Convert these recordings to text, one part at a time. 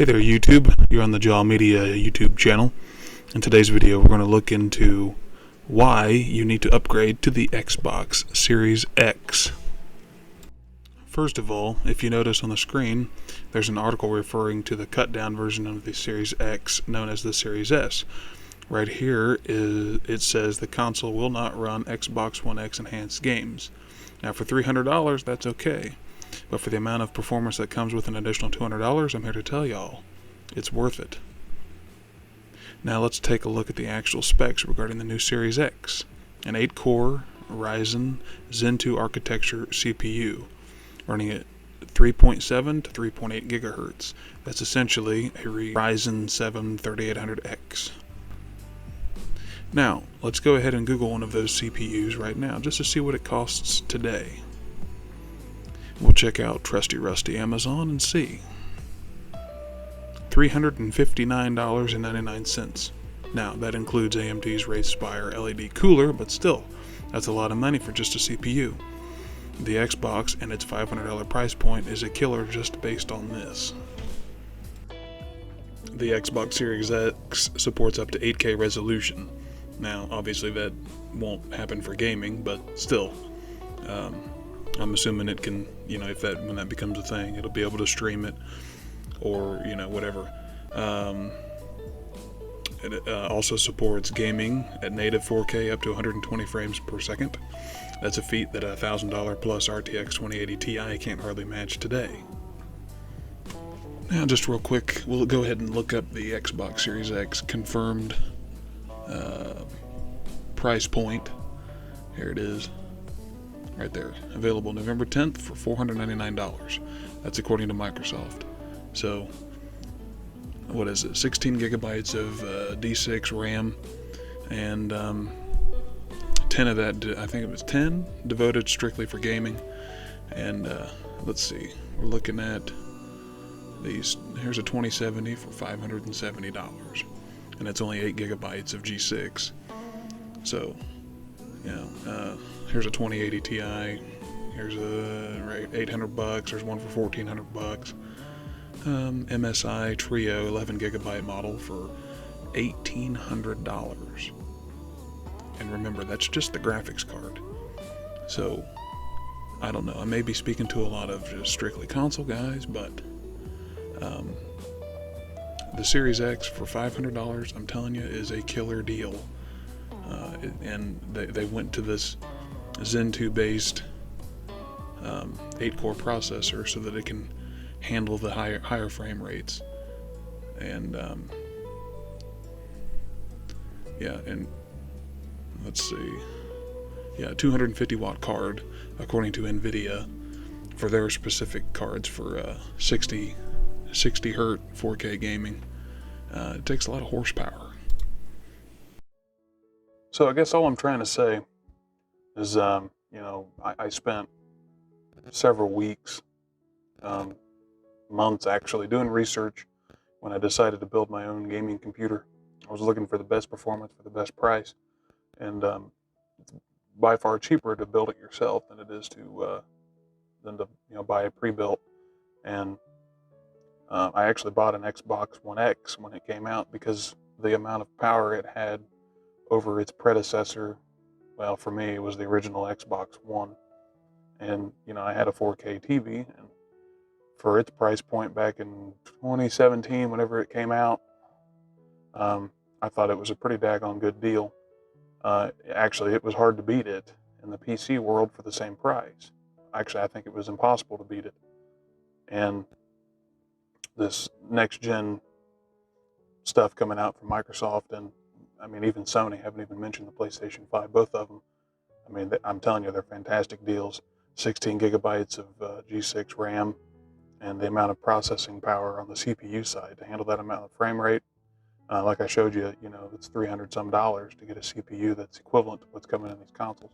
Hey there YouTube, you're on the Jaw Media YouTube channel. In today's video we're going to look into why you need to upgrade to the Xbox Series X. First of all, if you notice on the screen, there's an article referring to the cut down version of the Series X known as the Series S. Right here it says the console will not run Xbox One X enhanced games. Now for $300 that's okay. But for the amount of performance that comes with an additional $200, I'm here to tell y'all, it's worth it. Now let's take a look at the actual specs regarding the new Series X. An 8-core Ryzen Zen 2 architecture CPU, running at 3.7 to 3.8 gigahertz. That's essentially a Ryzen 7 3800X. Now, let's go ahead and Google one of those CPUs right now, just to see what it costs today. We'll check out Trusty Rusty Amazon and see. $359.99. Now, that includes AMD's Wraithspire LED cooler, but still, that's a lot of money for just a CPU. The Xbox and its $500 price point is a killer just based on this. The Xbox Series X supports up to 8K resolution. Now, obviously that won't happen for gaming, but still, I'm assuming it can, when that becomes a thing, it'll be able to stream it or, whatever. It also supports gaming at native 4K up to 120 frames per second. That's a feat that a $1,000 plus RTX 2080 Ti can't hardly match today. Now, just real quick, we'll go ahead and look up the Xbox Series X confirmed price point. Here it is. Right there, available November 10th for $499. That's according to Microsoft. So, what is it? 16 gigabytes of D6 RAM, and 10 of that, I think it was 10, devoted strictly for gaming. And let's see, we're looking at these. Here's a 2070 for $570, and it's only 8 gigabytes of G6. So, here's a 2080 Ti. Here's a $800. There's one for $1,400. MSI Trio 11 gigabyte model for $1,800. And remember, that's just the graphics card. So, I don't know. I may be speaking to a lot of just strictly console guys, but the Series X for $500, I'm telling you, is a killer deal. And they went to this Zen 2 based 8-core processor so that it can handle the higher frame rates. And and let's see, 250 watt card according to NVIDIA for their specific cards for 60 hertz 4K gaming. It takes a lot of horsepower. So I guess all I'm trying to say is, I spent several weeks, months actually, doing research when I decided to build my own gaming computer. I was looking for the best performance for the best price, and it's by far cheaper to build it yourself than it is to buy a pre-built. And I actually bought an Xbox One X when it came out because the amount of power it had over its predecessor. Well, for me, it was the original Xbox One. And, I had a 4K TV, and for its price point back in 2017, whenever it came out, I thought it was a pretty daggone good deal. Actually, it was hard to beat it in the PC world for the same price. Actually, I think it was impossible to beat it. And this next-gen stuff coming out from Microsoft, and even Sony, haven't even mentioned the PlayStation 5, both of them. I'm telling you, they're fantastic deals. 16 gigabytes of G6 RAM, and the amount of processing power on the CPU side to handle that amount of frame rate. Like I showed you, it's $300 some to get a CPU that's equivalent to what's coming in these consoles.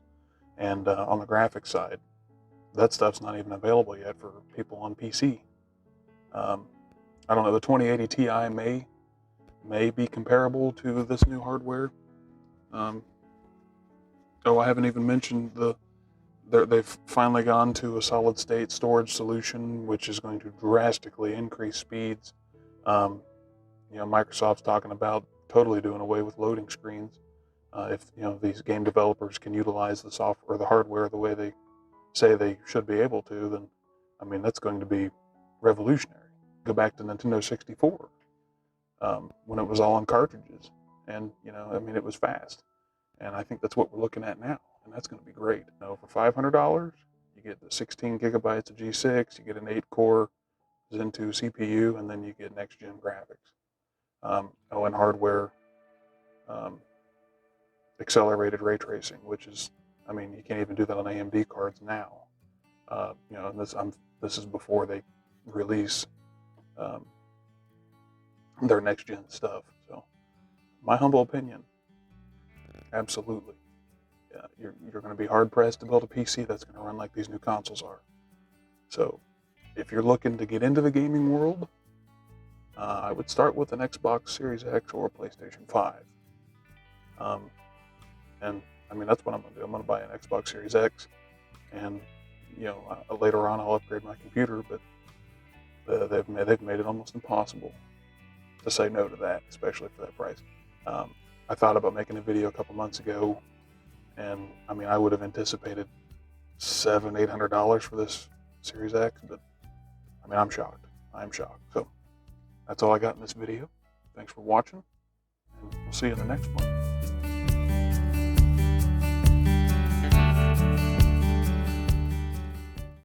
And on the graphics side, that stuff's not even available yet for people on PC. I don't know, the 2080 Ti may be comparable to this new hardware. I haven't even mentioned they've finally gone to a solid state storage solution, which is going to drastically increase speeds Microsoft's talking about totally doing away with loading screens. If these game developers can utilize the software or the hardware the way they say they should be able to, then that's going to be revolutionary. Go back to Nintendo 64 when it was all on cartridges, and it was fast. And I think that's what we're looking at now, and that's going to be great. For $500, you get the 16 gigabytes of G6, you get an 8-core Zen 2 CPU, and then you get next-gen graphics. And hardware, accelerated ray tracing, which is, you can't even do that on AMD cards now. And this is before they release their next-gen stuff. So, my humble opinion, absolutely. Yeah, you're going to be hard-pressed to build a PC that's going to run like these new consoles are. So, if you're looking to get into the gaming world, I would start with an Xbox Series X or a PlayStation 5. And that's what I'm going to do. I'm going to buy an Xbox Series X, and later on I'll upgrade my computer. But they've made it almost impossible to say no to that, especially for that price. I thought about making a video a couple months ago, and I would have anticipated $700-800 for this Series X, but I'm shocked. I'm shocked. So that's all I got in this video. Thanks for watching, and we'll see you in the next one.